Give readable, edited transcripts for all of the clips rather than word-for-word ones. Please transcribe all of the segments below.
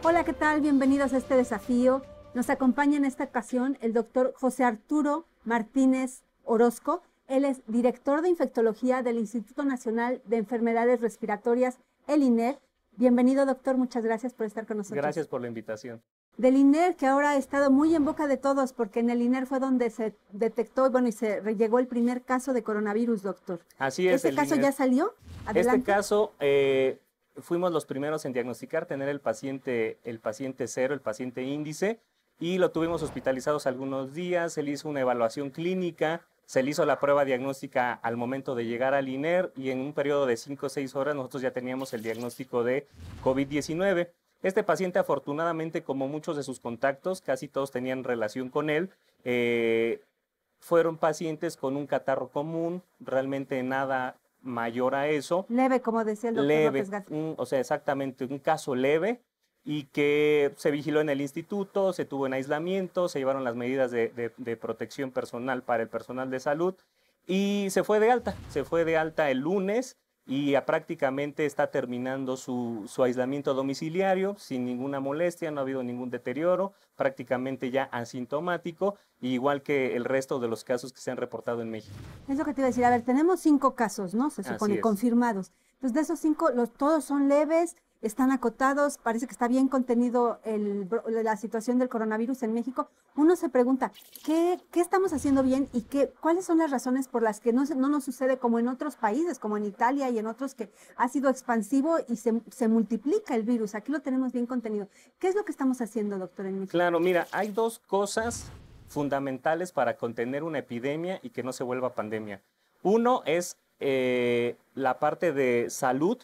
Hola, ¿qué tal? Bienvenidos a este desafío. Nos acompaña en esta ocasión el doctor José Arturo Martínez Orozco. Él es director de infectología del Instituto Nacional de Enfermedades Respiratorias, el INER. Bienvenido, doctor. Muchas gracias por estar con nosotros. Gracias por la invitación. Del INER, que ahora ha estado muy en boca de todos, porque en el INER fue donde se detectó, y se llegó el primer caso de coronavirus, doctor. Así es. ¿Este caso ya salió? ¿Adelante? Este caso, fuimos los primeros en diagnosticar, tener el paciente cero, el paciente índice, y lo tuvimos hospitalizados algunos días. Se le hizo una evaluación clínica, se le hizo la prueba diagnóstica al momento de llegar al INER, y en un periodo de 5 o 6 horas nosotros ya teníamos el diagnóstico de COVID-19. Este paciente, afortunadamente, como muchos de sus contactos, casi todos tenían relación con él, fueron pacientes con un catarro común, realmente nada mayor a eso. Leve, como decía el doctor López Gatel. O sea, exactamente, un caso leve, y que se vigiló en el instituto, se tuvo en aislamiento, se llevaron las medidas de protección personal para el personal de salud, y se fue de alta el lunes, y prácticamente está terminando su aislamiento domiciliario sin ninguna molestia, no ha habido ningún deterioro, prácticamente ya asintomático, igual que el resto de los casos que se han reportado en México. Es lo que te iba a decir. A ver, tenemos 5 casos, ¿no? Se supone, confirmados. Entonces, de esos 5, todos son leves, están acotados, parece que está bien contenido la situación del coronavirus en México. Uno se pregunta, ¿qué estamos haciendo bien y cuáles son las razones por las que no nos sucede como en otros países, como en Italia y en otros, que ha sido expansivo y se multiplica el virus? Aquí lo tenemos bien contenido. ¿Qué es lo que estamos haciendo, doctor, en México? Claro, mira, hay 2 cosas fundamentales para contener una epidemia y que no se vuelva pandemia. Uno es la parte de salud,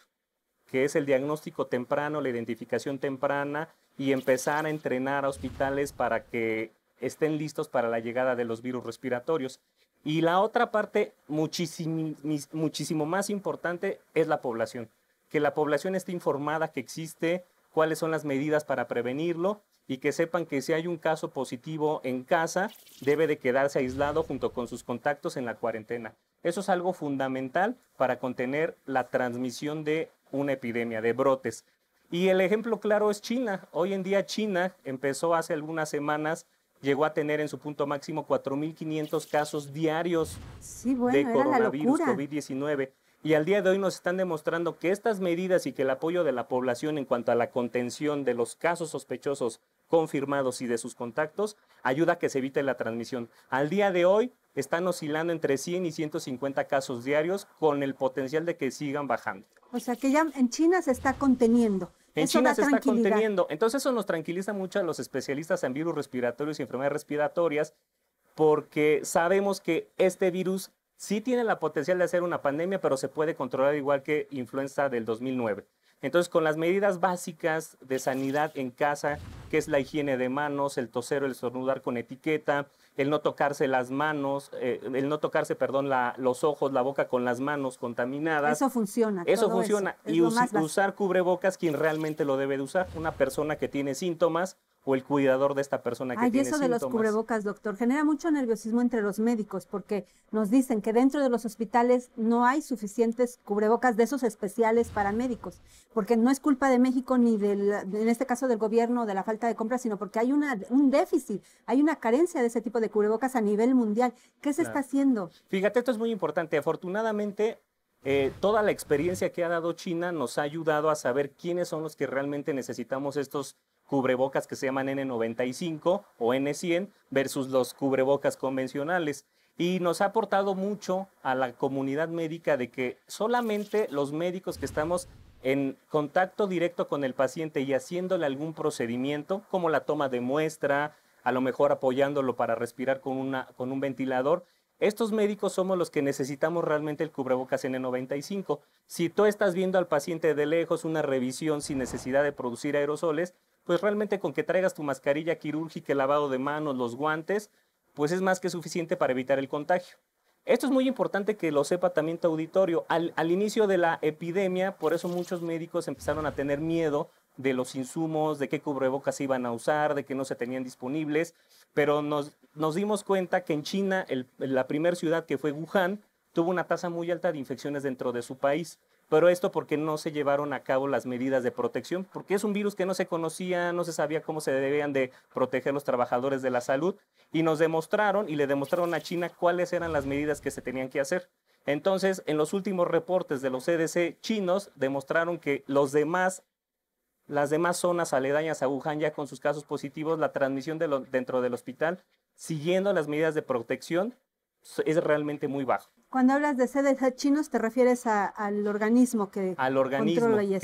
que es el diagnóstico temprano, la identificación temprana, y empezar a entrenar a hospitales para que estén listos para la llegada de los virus respiratorios. Y la otra parte, muchísimo más importante, es la población. Que la población esté informada que existe, cuáles son las medidas para prevenirlo, y que sepan que si hay un caso positivo en casa, debe de quedarse aislado junto con sus contactos en la cuarentena. Eso es algo fundamental para contener la transmisión de una epidemia, de brotes. Y el ejemplo claro es China. Hoy en día China empezó hace algunas semanas, llegó a tener en su punto máximo 4,500 casos diarios de coronavirus COVID-19. Y al día de hoy nos están demostrando que estas medidas y que el apoyo de la población en cuanto a la contención de los casos sospechosos confirmados y de sus contactos ayuda a que se evite la transmisión. Al día de hoy están oscilando entre 100 y 150 casos diarios, con el potencial de que sigan bajando. O sea que ya en China se está conteniendo. En China se está conteniendo. Entonces eso nos tranquiliza mucho a los especialistas en virus respiratorios y enfermedades respiratorias, porque sabemos que este virus sí tiene la potencial de hacer una pandemia, pero se puede controlar igual que influenza del 2009. Entonces, con las medidas básicas de sanidad en casa, que es la higiene de manos, el toser o el estornudar con etiqueta, el no tocarse las manos, los ojos, la boca con las manos contaminadas. Eso funciona. Eso funciona. Y usar cubrebocas quien realmente lo debe de usar, una persona que tiene síntomas, o el cuidador de esta persona que tiene síntomas. Eso de los cubrebocas, doctor, genera mucho nerviosismo entre los médicos, porque nos dicen que dentro de los hospitales no hay suficientes cubrebocas de esos especiales para médicos, porque no es culpa de México ni en este caso del gobierno, de la falta de compra, sino porque hay un déficit, hay una carencia de ese tipo de cubrebocas a nivel mundial. ¿Qué se está haciendo? Fíjate, esto es muy importante. Afortunadamente, toda la experiencia que ha dado China nos ha ayudado a saber quiénes son los que realmente necesitamos estos cubrebocas que se llaman N95 o N100 versus los cubrebocas convencionales. Y nos ha aportado mucho a la comunidad médica de que solamente los médicos que estamos en contacto directo con el paciente y haciéndole algún procedimiento, como la toma de muestra, a lo mejor apoyándolo para respirar con un ventilador, estos médicos somos los que necesitamos realmente el cubrebocas N95. Si tú estás viendo al paciente de lejos, una revisión sin necesidad de producir aerosoles, pues realmente con que traigas tu mascarilla quirúrgica, el lavado de manos, los guantes, pues es más que suficiente para evitar el contagio. Esto es muy importante que lo sepa también tu auditorio. Al inicio de la epidemia, por eso muchos médicos empezaron a tener miedo de los insumos, de qué cubrebocas se iban a usar, de que no se tenían disponibles, pero nos dimos cuenta que en China, la primera ciudad, que fue Wuhan, tuvo una tasa muy alta de infecciones dentro de su país. pero esto porque no se llevaron a cabo las medidas de protección, porque es un virus que no se conocía, no se sabía cómo se debían de proteger los trabajadores de la salud, y nos demostraron y le demostraron a China cuáles eran las medidas que se tenían que hacer. Entonces, en los últimos reportes de los CDC chinos demostraron que las demás zonas aledañas a Wuhan, ya con sus casos positivos, la transmisión dentro del hospital, siguiendo las medidas de protección, es realmente muy bajo. Cuando hablas de CDC chinos, te refieres al organismo que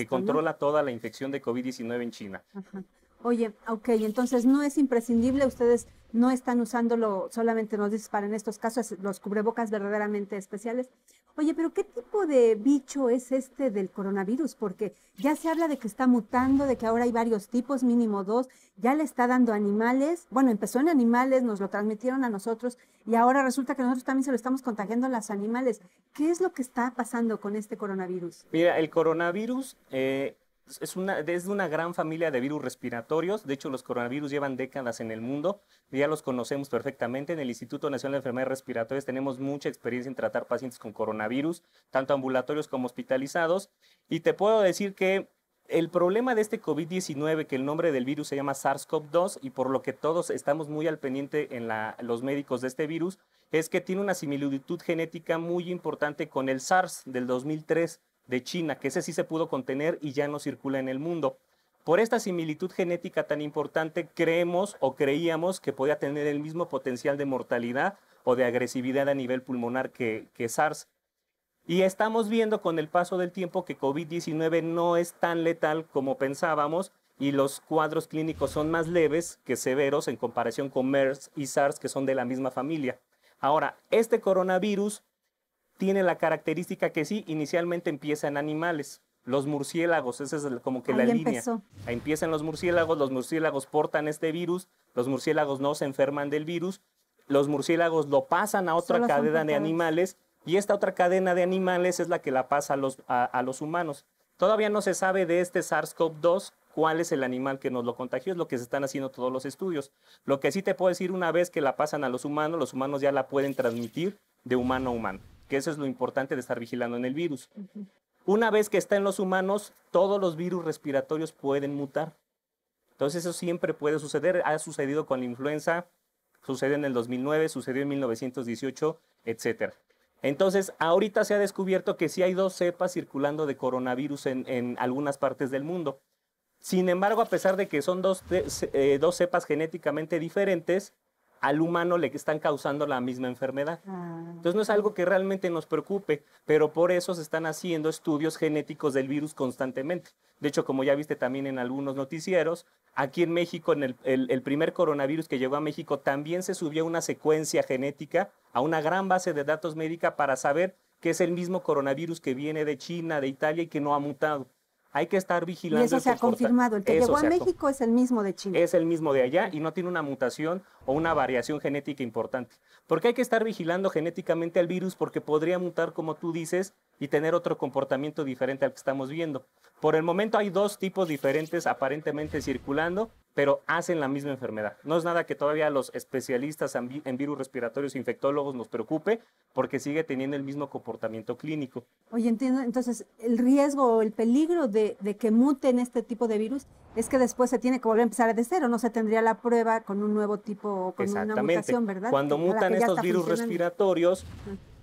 controla toda la infección de COVID-19 en China. Ajá. Oye, ok, entonces no es imprescindible, ustedes no están usándolo, solamente nos dices para en estos casos los cubrebocas verdaderamente especiales. Oye, pero ¿qué tipo de bicho es este del coronavirus? Porque ya se habla de que está mutando, de que ahora hay varios tipos, mínimo 2, ya le está dando a animales, bueno, empezó en animales, nos lo transmitieron a nosotros y ahora resulta que nosotros también se lo estamos contagiando a los animales. ¿Qué es lo que está pasando con este coronavirus? Mira, el coronavirus es una gran familia de virus respiratorios. De hecho, los coronavirus llevan décadas en el mundo, ya los conocemos perfectamente. En el Instituto Nacional de Enfermedades Respiratorias tenemos mucha experiencia en tratar pacientes con coronavirus, tanto ambulatorios como hospitalizados. Y te puedo decir que el problema de este COVID-19, que el nombre del virus se llama SARS-CoV-2, y por lo que todos estamos muy al pendiente los médicos de este virus, es que tiene una similitud genética muy importante con el SARS del 2003 de China, que ese sí se pudo contener y ya no circula en el mundo. Por esta similitud genética tan importante, creemos o creíamos que podía tener el mismo potencial de mortalidad o de agresividad a nivel pulmonar que SARS. Y estamos viendo con el paso del tiempo que COVID-19 no es tan letal como pensábamos y los cuadros clínicos son más leves que severos en comparación con MERS y SARS, que son de la misma familia. Ahora, este coronavirus tiene la característica que sí, inicialmente empieza en animales. Los murciélagos, esa es como que la línea. Ahí empiezan los murciélagos portan este virus, los murciélagos no se enferman del virus, los murciélagos lo pasan a otra cadena de animales y esta otra cadena de animales es la que la pasa a los humanos. Todavía no se sabe de este SARS-CoV-2 cuál es el animal que nos lo contagió, es lo que se están haciendo todos los estudios. Lo que sí te puedo decir, una vez que la pasan a los humanos ya la pueden transmitir de humano a humano, que eso es lo importante de estar vigilando en el virus. Una vez que está en los humanos, todos los virus respiratorios pueden mutar. Entonces eso siempre puede suceder, ha sucedido con la influenza, sucedió en el 2009, sucedió en 1918, etc. Entonces, ahorita se ha descubierto que sí hay 2 cepas circulando de coronavirus en algunas partes del mundo. Sin embargo, a pesar de que son dos cepas genéticamente diferentes, al humano le están causando la misma enfermedad. Entonces no es algo que realmente nos preocupe, pero por eso se están haciendo estudios genéticos del virus constantemente. De hecho, como ya viste también en algunos noticieros, aquí en México, en el primer coronavirus que llegó a México, también se subió una secuencia genética a una gran base de datos médica para saber que es el mismo coronavirus que viene de China, de Italia y que no ha mutado. Hay que estar vigilando. Y eso se ha confirmado. El que llegó a México es el mismo de China. Es el mismo de allá y no tiene una mutación o una variación genética importante. Porque hay que estar vigilando genéticamente al virus porque podría mutar, como tú dices, y tener otro comportamiento diferente al que estamos viendo. Por el momento hay 2 tipos diferentes aparentemente circulando, pero hacen la misma enfermedad. No es nada que todavía los especialistas en virus respiratorios infectólogos nos preocupe, porque sigue teniendo el mismo comportamiento clínico. Oye, entiendo, entonces el riesgo o el peligro de que muten este tipo de virus es que después se tiene que volver a empezar de cero, no se tendría la prueba con un nuevo tipo, con una mutación, ¿verdad? Cuando mutan estos virus respiratorios,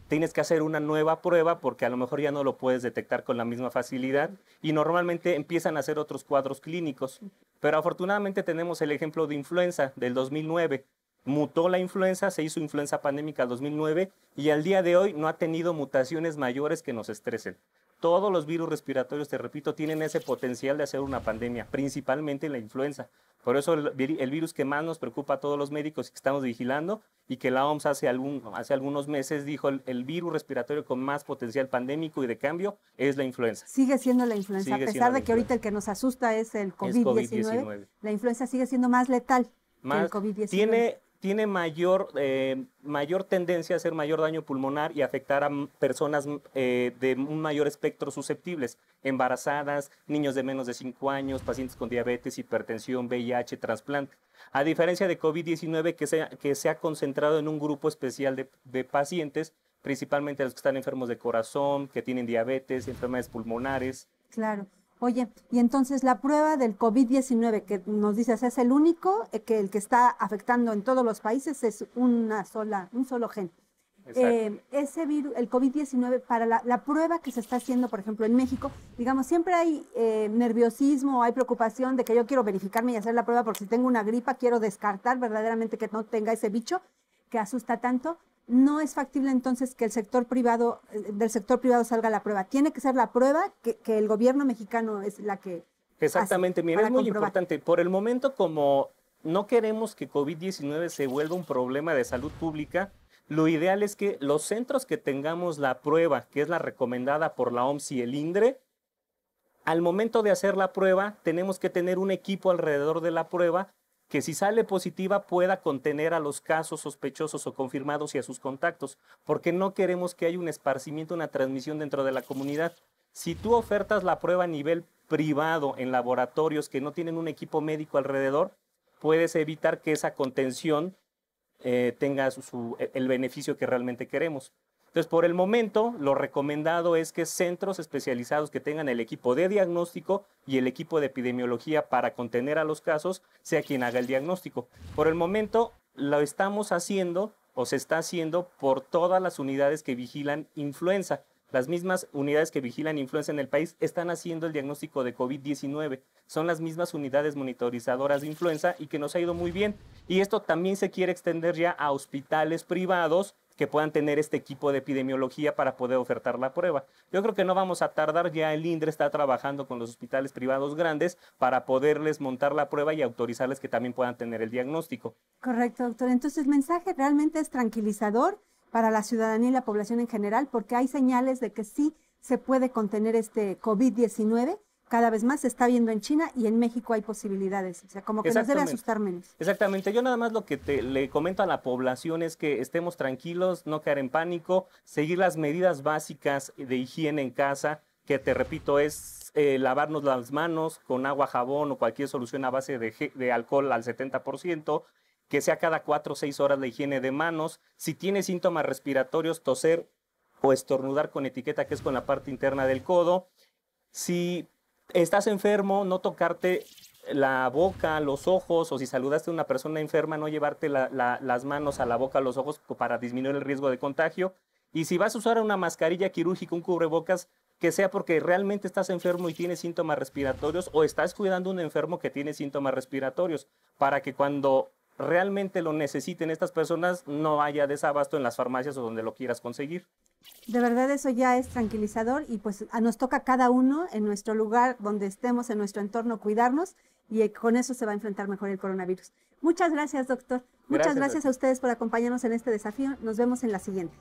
tienes que hacer una nueva prueba porque a lo mejor ya no lo puedes detectar con la misma facilidad y normalmente empiezan a hacer otros cuadros clínicos. Pero afortunadamente tenemos el ejemplo de influenza del 2009. Mutó la influenza, se hizo influenza pandémica 2009 y al día de hoy no ha tenido mutaciones mayores que nos estresen. Todos los virus respiratorios, te repito, tienen ese potencial de hacer una pandemia, principalmente la influenza. Por eso el virus que más nos preocupa a todos los médicos y que estamos vigilando y que la OMS hace algunos meses dijo el virus respiratorio con más potencial pandémico y de cambio es la influenza. Sigue siendo la influenza, a pesar de que ahorita el que nos asusta es el COVID-19, la influenza sigue siendo más letal que el COVID-19. Tiene mayor tendencia a hacer mayor daño pulmonar y afectar a personas de un mayor espectro susceptibles, embarazadas, niños de menos de 5 años, pacientes con diabetes, hipertensión, VIH, trasplante. A diferencia de COVID-19 que se ha concentrado en un grupo especial de pacientes principalmente los que están enfermos de corazón, que tienen diabetes, enfermedades pulmonares. Claro. Oye, y entonces la prueba del COVID-19 que nos dices es el único, que el que está afectando en todos los países es un solo gen. Ese virus, el COVID-19, para la prueba que se está haciendo, por ejemplo, en México, digamos, siempre hay nerviosismo, hay preocupación de que yo quiero verificarme y hacer la prueba porque si tengo una gripa quiero descartar verdaderamente que no tenga ese bicho que asusta tanto. No es factible entonces que del sector privado salga la prueba. Tiene que ser la prueba que el gobierno mexicano es la que Exactamente, mira, es muy importante. Por el momento, como no queremos que COVID-19 se vuelva un problema de salud pública, lo ideal es que los centros que tengamos la prueba, que es la recomendada por la OMS y el INDRE, al momento de hacer la prueba, tenemos que tener un equipo alrededor de la prueba que si sale positiva pueda contener a los casos sospechosos o confirmados y a sus contactos, porque no queremos que haya un esparcimiento, una transmisión dentro de la comunidad. Si tú ofertas la prueba a nivel privado en laboratorios que no tienen un equipo médico alrededor, puedes evitar que esa contención tenga el beneficio que realmente queremos. Entonces, por el momento, lo recomendado es que centros especializados que tengan el equipo de diagnóstico y el equipo de epidemiología para contener a los casos sea quien haga el diagnóstico. Por el momento, lo estamos haciendo o se está haciendo por todas las unidades que vigilan influenza. Las mismas unidades que vigilan influenza en el país están haciendo el diagnóstico de COVID-19. Son las mismas unidades monitorizadoras de influenza y que nos ha ido muy bien. Y esto también se quiere extender ya a hospitales privados que puedan tener este equipo de epidemiología para poder ofertar la prueba. Yo creo que no vamos a tardar, ya el INDRE está trabajando con los hospitales privados grandes para poderles montar la prueba y autorizarles que también puedan tener el diagnóstico. Correcto, doctor. Entonces el mensaje realmente es tranquilizador para la ciudadanía y la población en general, porque hay señales de que sí se puede contener este COVID-19. Cada vez más se está viendo en China y en México hay posibilidades. O sea, como que nos debe asustar menos. Exactamente. Yo nada más lo que le comento a la población es que estemos tranquilos, no caer en pánico, seguir las medidas básicas de higiene en casa, que te repito es lavarnos las manos con agua, jabón o cualquier solución a base de alcohol al 70%, que sea cada 4 o 6 horas la higiene de manos. Si tienes síntomas respiratorios, toser o estornudar con etiqueta, que es con la parte interna del codo. Si estás enfermo, no tocarte la boca, los ojos, o si saludaste a una persona enferma, no llevarte las manos a la boca, a los ojos para disminuir el riesgo de contagio. Y si vas a usar una mascarilla quirúrgica, un cubrebocas, que sea porque realmente estás enfermo y tienes síntomas respiratorios o estás cuidando a un enfermo que tiene síntomas respiratorios, para que cuando realmente lo necesiten estas personas no haya desabasto en las farmacias o donde lo quieras conseguir. De verdad eso ya es tranquilizador y pues nos toca a cada uno en nuestro lugar donde estemos, en nuestro entorno, cuidarnos y con eso se va a enfrentar mejor el coronavirus. Muchas gracias, doctor. Muchas gracias a ustedes por acompañarnos en este desafío. Nos vemos en la siguiente.